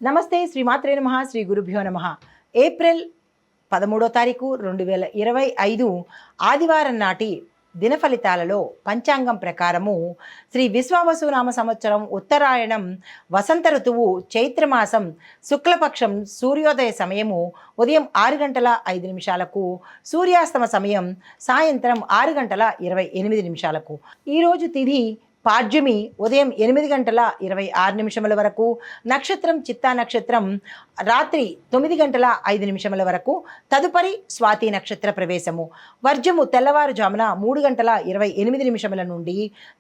నమస్తే, శ్రీమాత్రే నమః, శ్రీ గురుభ్యో నమః. ఏప్రిల్ 13వ తారీఖు 2025 ఆదివారం నాటి దిన ఫలితాలలో పంచాంగం ప్రకారము శ్రీ విశ్వావసునామ సంవత్సరం ఉత్తరాయణం వసంత ఋతువు చైత్రమాసం శుక్లపక్షం సూర్యోదయ సమయము ఉదయం 6:05 సూర్యాస్తమ సమయం సాయంత్రం 6:28. ఈరోజు తిథి పాడ్యమి ఉదయం 8:26 వరకు, నక్షత్రం చిత్తా నక్షత్రం రాత్రి 9:05 వరకు, తదుపరి స్వాతి నక్షత్ర ప్రవేశము. వర్జము తెల్లవారుజామున 3:28 నుండి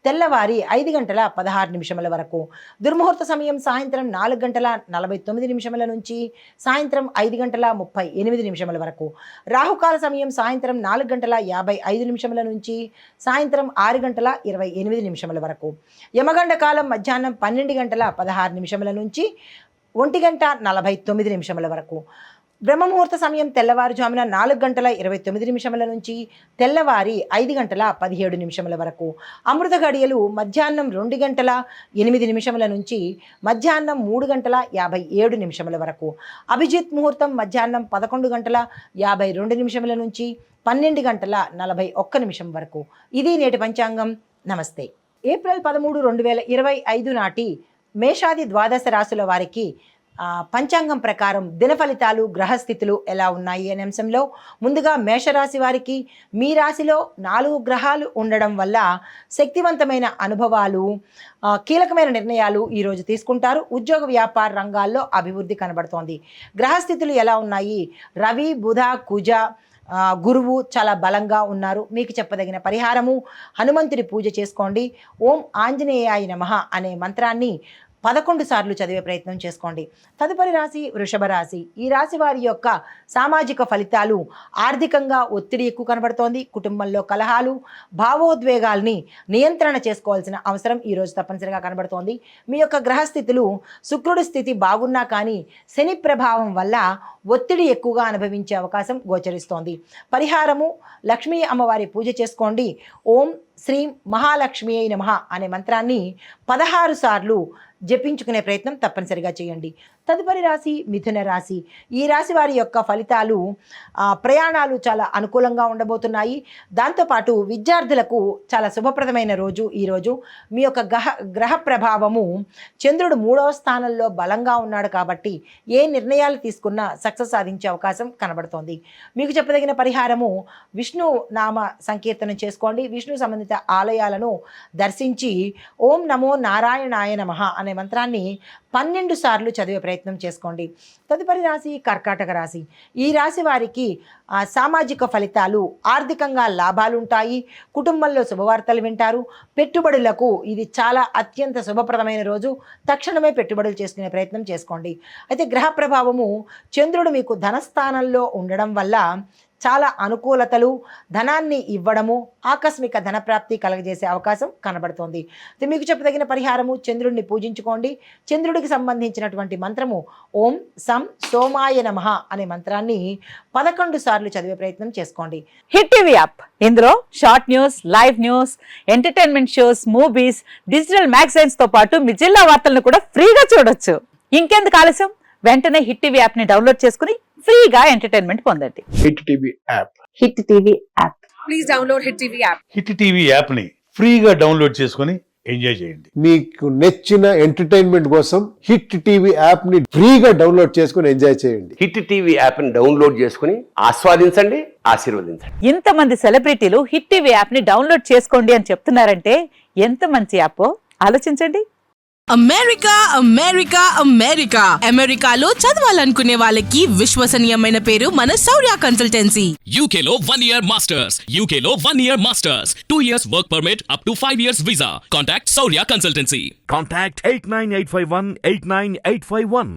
తెల్లవారి 5:16 వరకు. దుర్ముహూర్త సమయం సాయంత్రం 4:49 నుంచి సాయంత్రం 5:38 వరకు. రాహుకాల సమయం సాయంత్రం 4:55 నుంచి సాయంత్రం 6:28 వరకు. యమగండ కాలం మధ్యాహ్నం 12:16 నుంచి 1:49 వరకు. బ్రహ్మముహూర్త సమయం తెల్లవారుజామున 4:29 నుంచి తెల్లవారి 5:17 వరకు. అమృత గడియలు మధ్యాహ్నం 2:08 నుంచి మధ్యాహ్నం 3:57 వరకు. అభిజిత్ ముహూర్తం మధ్యాహ్నం 11:52 నుంచి 12:41 వరకు. ఇది నేటి పంచాంగం. నమస్తే. ఏప్రిల్ 13, 2025 నాటి మేషాది ద్వాదశ రాశుల వారికి పంచాంగం ప్రకారం దిన ఫలితాలు, గ్రహస్థితులు ఎలా ఉన్నాయి అనే అంశంలో ముందుగా మేషరాశి వారికి మీ రాశిలో 4 గ్రహాలు ఉండడం వల్ల శక్తివంతమైన అనుభవాలు, కీలకమైన నిర్ణయాలు ఈరోజు తీసుకుంటారు. ఉద్యోగ వ్యాపార రంగాల్లో అభివృద్ధి కనబడుతోంది. గ్రహస్థితులు ఎలా ఉన్నాయి? రవి, బుధ, కుజ, గురువు చాలా బలంగా ఉన్నారు. మీకు చెప్పదగిన పరిహారము హనుమంతుడి పూజ చేసుకోండి. ఓం ఆంజనేయాయ నమః అనే మంత్రాన్ని 11 సార్లు చదివే ప్రయత్నం చేసుకోండి. తదుపరి రాశి వృషభ రాశి. ఈ రాశి వారి యొక్క సామాజిక ఫలితాలు ఆర్థికంగా ఒత్తిడి ఎక్కువ కనబడుతోంది. కుటుంబంలో కలహాలు, భావోద్వేగాల్ని నియంత్రణ చేసుకోవాల్సిన అవసరం ఈరోజు తప్పనిసరిగా కనబడుతోంది. మీ యొక్క గ్రహస్థితులు శుక్రుడి స్థితి బాగున్నా కానీ శని ప్రభావం వల్ల ఒత్తిడి ఎక్కువగా అనుభవించే అవకాశం గోచరిస్తోంది. పరిహారము లక్ష్మీ అమ్మవారి పూజ చేసుకోండి. ఓం శ్రీం మహాలక్ష్మి అయి నమః అనే మంత్రాన్ని 16 సార్లు జపించుకునే ప్రయత్నం తప్పనిసరిగా చేయండి. తదుపరి రాశి మిథున రాశి. ఈ రాశి వారి యొక్క ఫలితాలు ప్రయాణాలు చాలా అనుకూలంగా ఉండబోతున్నాయి. దాంతోపాటు విద్యార్థులకు చాలా శుభప్రదమైన రోజు ఈరోజు. మీ యొక్క గ్రహ ప్రభావము చంద్రుడు 3వ స్థానంలో బలంగా ఉన్నాడు కాబట్టి ఏ నిర్ణయాలు తీసుకున్నా సక్సెస్ సాధించే అవకాశం కనబడుతోంది. మీకు చెప్పదగిన పరిహారము విష్ణు నామ సంకీర్తనం చేసుకోండి. విష్ణు సంబంధిత ఆలయాలను దర్శించి ఓం నమో నారాయణాయ నమః అనే మంత్రాన్ని 12 సార్లు చదివే ప్రయత్నం చేసుకోండి. తదుపరి రాశి కర్కాటక రాశి. ఈ రాశి వారికి సామాజిక ఫలితాలు, ఆర్థికంగా లాభాలు ఉంటాయి. కుటుంబంలో శుభవార్తలు వింటారు. పెట్టుబడులకు ఇది చాలా అత్యంత శుభప్రదమైన రోజు. తక్షణమే పెట్టుబడులు చేసుకునే ప్రయత్నం చేసుకోండి. అయితే గ్రహ ప్రభావము చంద్రుడు మీకు ధనస్థానంలో ఉండడం వల్ల చాలా అనుకూలతలు, ధనాన్ని ఇవ్వడము, ఆకస్మిక ధనప్రాప్తి కలగజేసే అవకాశం కనబడుతోంది. మీకు చెప్పదగిన పరిహారము చంద్రుడిని పూజించుకోండి. చంద్రుడికి సంబంధించినటువంటి మంత్రము ఓం సం సోమాయ నమః అనే మంత్రాన్ని 11 సార్లు చదివే ప్రయత్నం చేసుకోండి. హిట్ టీవీ యాప్, ఇందులో short news, live news, entertainment shows, movies, digital magazines తో పాటు మీ జిల్లా వార్తలను కూడా ఫ్రీగా చూడొచ్చు. ఇంకెందుకు ఆలస్యం? వెంటనే హిట్ టీవీ యాప్ ని డౌన్లోడ్ చేసుకుని ఫ్రీగా ఎంటర్టైన్మెంట్ పొందండి. Hit TV app. Hit TV app. Please download hit TV app. Hit TV app ని ఫ్రీగా డౌన్లోడ్ చేసుకొని ఎంజాయ్ చేయండి. మీకు నచ్చిన ఎంటర్టైన్మెంట్ కోసం హిట్ టీవీ యాప్ ని ఫ్రీగా డౌన్లోడ్ చేసుకొని ఎంజాయ్ చేయండి. హిట్ టీవీ యాప్ ని డౌన్లోడ్ చేసుకుని ఆస్వాదించండి, ఆశీర్వదించండి. ఇంతమంది సెలబ్రిటీలు హిట్ టీవీ యాప్ ని డౌన్లోడ్ చేసుకోండి అని చెప్తున్నారంటే ఎంత మంచి యాప్ ఆలోచించండి. అమెరికా అమెరికా అమెరికా అమెరికాలో చదవాలనుకునే వాళ్ళకి విశ్వసనీయమైన పేరు మన శౌర్య కన్సల్టెన్సీ. UK లో 1 year masters. UK లో 1 year masters. 2 years work permit up to 5 years visa. Contact Saurya Consultancy. Contact 89851 89851.